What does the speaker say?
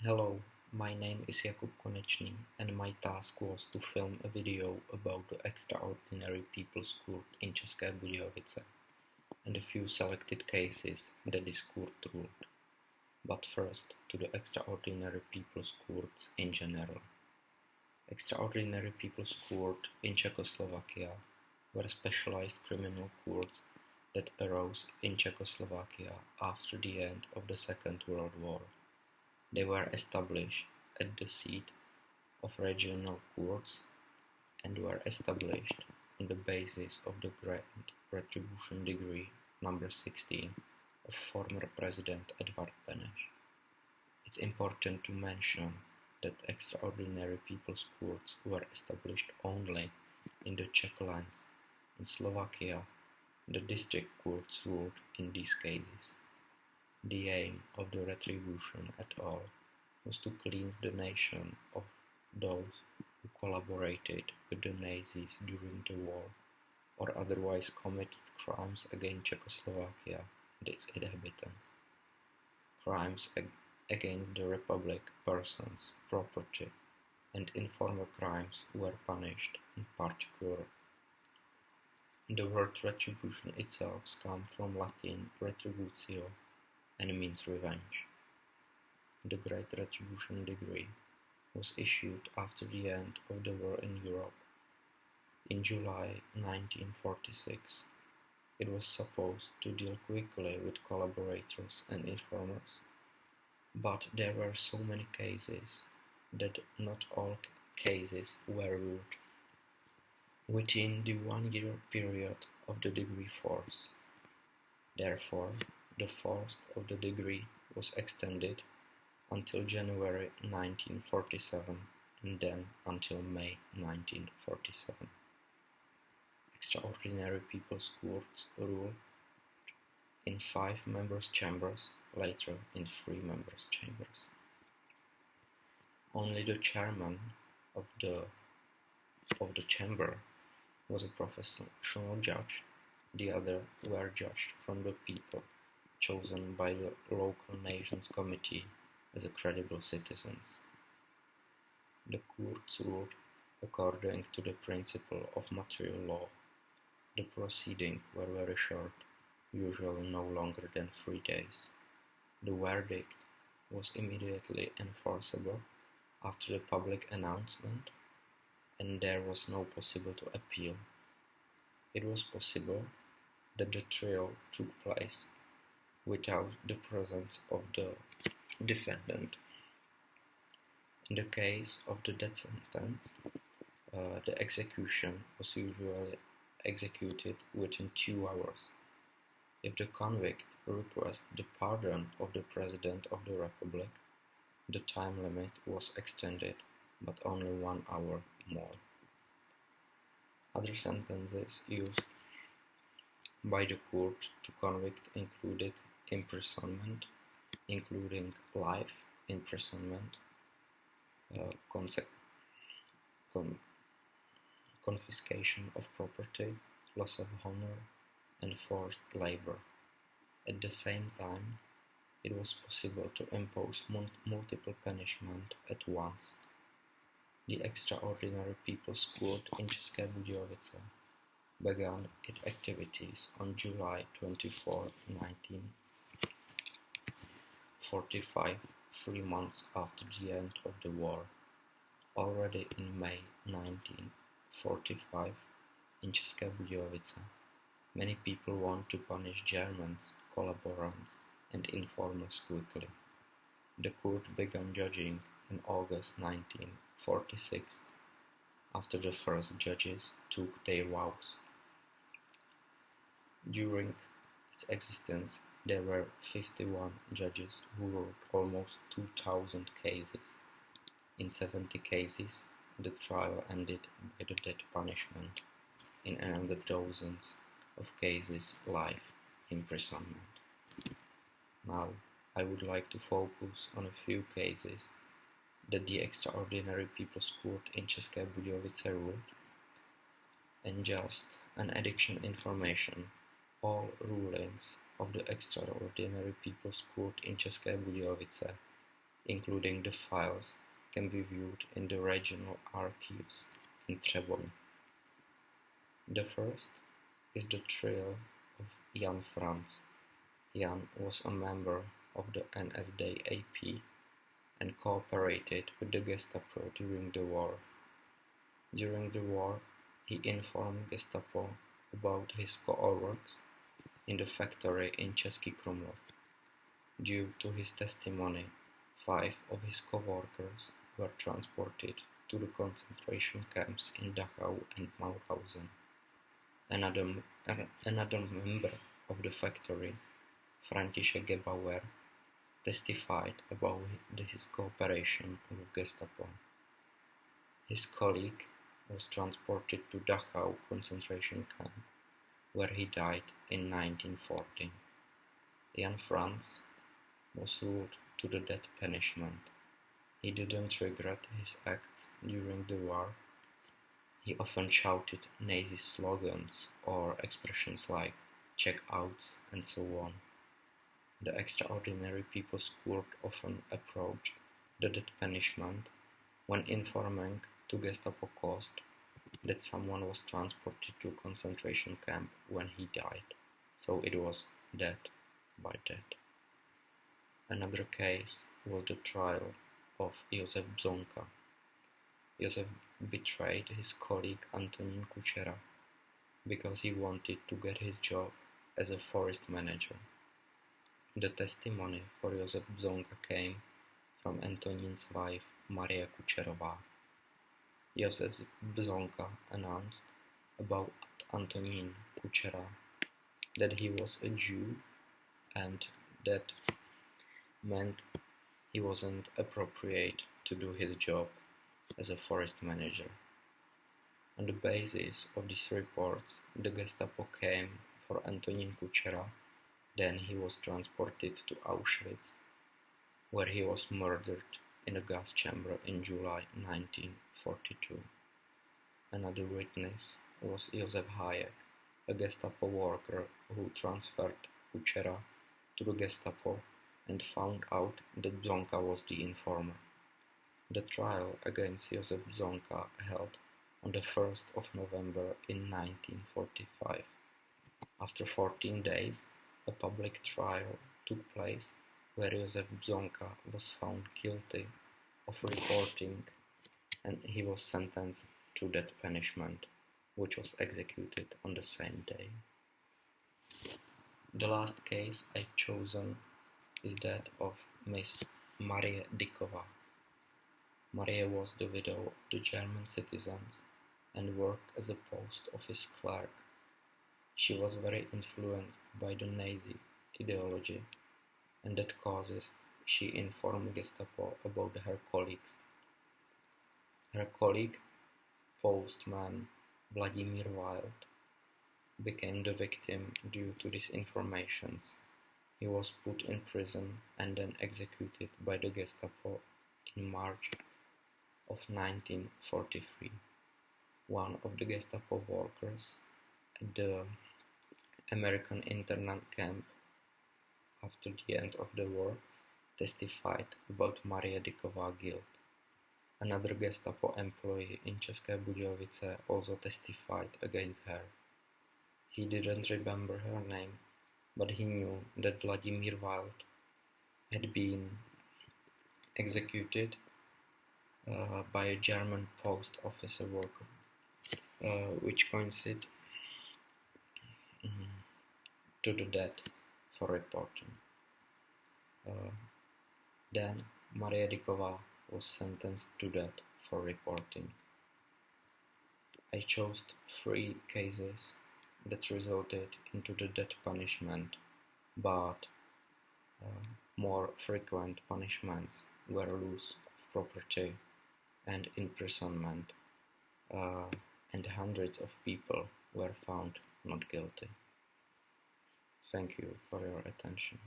Hello, my name is Jakub Konečný and my task was to film a video about the extraordinary people's court in České Budějovice and a few selected cases that this court ruled. But first to the extraordinary people's courts in general. Extraordinary people's court in Czechoslovakia were specialized criminal courts that arose in Czechoslovakia after the end of the Second World War. They were established at the seat of regional courts and were established on the basis of the Grand Retribution Decree number 16 of former President Edvard Beneš. It's important to mention that extraordinary people's courts were established only in the Czech lands. In Slovakia, the district courts ruled in these cases. The aim of the retribution at all was to cleanse the nation of those who collaborated with the Nazis during the war or otherwise committed crimes against Czechoslovakia and its inhabitants. Crimes against the Republic, persons, property, and informal crimes were punished in particular. The word retribution itself comes from Latin retributio and means revenge. The Great Retribution Decree was issued after the end of the war in Europe. In July 1946, it was supposed to deal quickly with collaborators and informers, but there were so many cases that not all cases were ruled within the 1 year period of the decree force. Therefore, the force of the decree was extended until January 1947 and then until May 1947. Extraordinary People's Courts ruled in 5 members' chambers, later in 3 members' chambers. Only the chairman of the chamber was a professional judge. The others were judged from the people chosen by the local nations committee as credible citizens. The courts ruled according to the principle of material law. The proceedings were very short, usually no longer than 3 days. The verdict was immediately enforceable after the public announcement, and there was no possible to appeal. It was possible that the trial took place without the presence of the defendant. In the case of the death sentence, the execution was usually executed within 2 hours. If the convict requested the pardon of the President of the Republic, the time limit was extended, but only 1 hour more. Other sentences used by the court to convict included imprisonment, including life imprisonment, confiscation of property, loss of honor, and forced labor. At the same time, it was possible to impose multiple punishment at once. The Extraordinary People's Court in České Budějovice began its activities on July 24, 1945, 3 months after the end of the war. Already in May 1945, in České Budějovice, many people want to punish Germans, collaborants, and informers quickly. The court began judging in August 1946, after the first judges took their vows. During its existence, there were 51 judges who ruled almost 2,000 cases. In 70 cases, the trial ended by the death punishment. In another dozens of cases, life imprisonment. Now, I would like to focus on a few cases that the Extraordinary People's Court in České Budějovice ruled, and just an addition information. All rulings of the Extraordinary People's Court in České Budějovice including the files, can be viewed in the regional archives in Třeboň. The first is the trial of Jan Franz. Jan was a member of the NSDAP and cooperated with the Gestapo during the war. During the war, he informed Gestapo about his co-workers in the factory in Český Krumlov. Due to his testimony, 5 of his co-workers were transported to the concentration camps in Dachau and Mauthausen. Another member of the factory, František Gebauer, testified about his cooperation with Gestapo. His colleague was transported to Dachau concentration camp, where he died in 1940. Jan Franz was ruled to the death punishment. He didn't regret his acts during the war. He often shouted Nazi slogans or expressions like "check outs" and so on. The Extraordinary People's Court often approached the death punishment when informing to Gestapo caused that someone was transported to a concentration camp when he died, so it was death by death. Another case was the trial of Josef Bzonka. Josef betrayed his colleague Antonín Kučera because he wanted to get his job as a forest manager. The testimony for Josef Bzonka came from Antonín's wife Maria Kučerová. Josef Bzonka announced about Antonín Kučera that he was a Jew and that meant he wasn't appropriate to do his job as a forest manager. On the basis of these reports, the Gestapo came for Antonín Kučera. Then he was transported to Auschwitz, where he was murdered in a gas chamber in July 1942. Another witness was Josef Hayek, a Gestapo worker who transferred Kučera to the Gestapo and found out that Bzonka was the informer. The trial against Josef Bzonka held on the 1st of November in 1945. After 14 days, a public trial took place where Josef Bzonka was found guilty of reporting and he was sentenced to death punishment, which was executed on the same day. The last case I've chosen is that of Miss Marie Dicková. Marie was the widow of the German citizens and worked as a post office clerk. She was very influenced by the Nazi ideology, and that causes she informed Gestapo about her colleagues. Her colleague, postman Vladimír Wild, became the victim due to these informations. He was put in prison and then executed by the Gestapo in March of 1943. One of the Gestapo workers at the American internment camp after the end of the war testified about Marie Dicková's guilt. Another Gestapo employee in České Budějovice also testified against her. He didn't remember her name, but he knew that Vladimír Wild had been executed by a German post office worker, which coincided to the death for reporting. Then Marie Dicková was sentenced to death for reporting. I chose 3 cases that resulted into the death punishment, but more frequent punishments were loss of property and imprisonment, and hundreds of people were found not guilty. Thank you for your attention.